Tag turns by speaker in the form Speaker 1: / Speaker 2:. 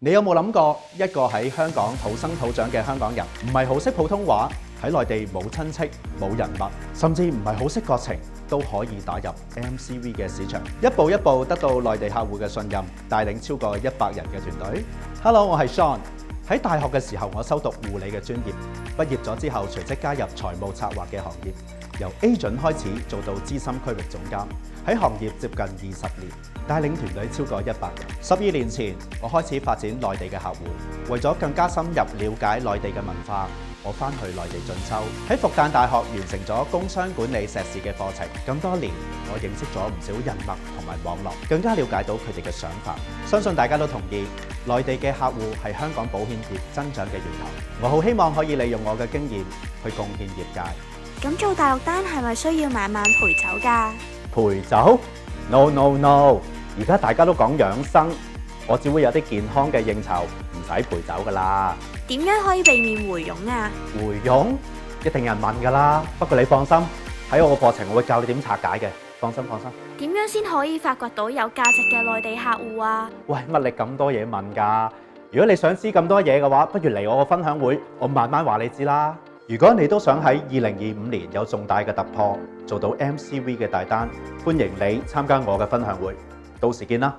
Speaker 1: 你有冇諗過一個喺香港土生土長嘅香港人，唔係好識普通話，喺內地冇親戚、冇人脈，甚至唔係好識國情，都可以打入 MCV 嘅市場，一步一步得到內地客戶嘅信任，帶領超過100人嘅團隊。Hello， 我係 Sean。喺大學嘅時候，我修讀護理嘅專業，畢業咗之後，隨即加入財務策劃嘅行業，由 agent 開始做到資深區域總監，喺行業接近20年，帶領團隊超過100人。12年前，我開始發展內地嘅客戶，為咗更加深入了解內地嘅文化，我返去內地進修，喺復旦大學完成咗工商管理碩士嘅課程。咁多年，我認識咗唔少人脈同埋網絡，更加了解到佢哋嘅想法。相信大家都同意，內地嘅客戶係香港保險業增長嘅源頭。我好希望可以利用我嘅經驗去貢獻業界。
Speaker 2: 咁做大陸單係咪需要晚晚陪酒㗎？
Speaker 1: 陪酒 ？No no no！ 而家大家都講養生，我只會有啲健康嘅應酬，唔使陪酒㗎啦。
Speaker 2: 點樣可以避免回傭啊？
Speaker 1: 回傭一定有人問㗎啦。不過你放心，喺我個課程我會教你點拆解嘅。放心放心。
Speaker 2: 點樣先可以發掘到有價值嘅內地客戶啊？
Speaker 1: 喂，乜你咁多嘢問㗎？如果你想知咁多嘢嘅話，不如嚟我個分享會，我慢慢話你知啦。如果你都想喺2025年有重大嘅突破，做到 MCV 嘅大單，歡迎你參加我嘅分享會，到時見啦。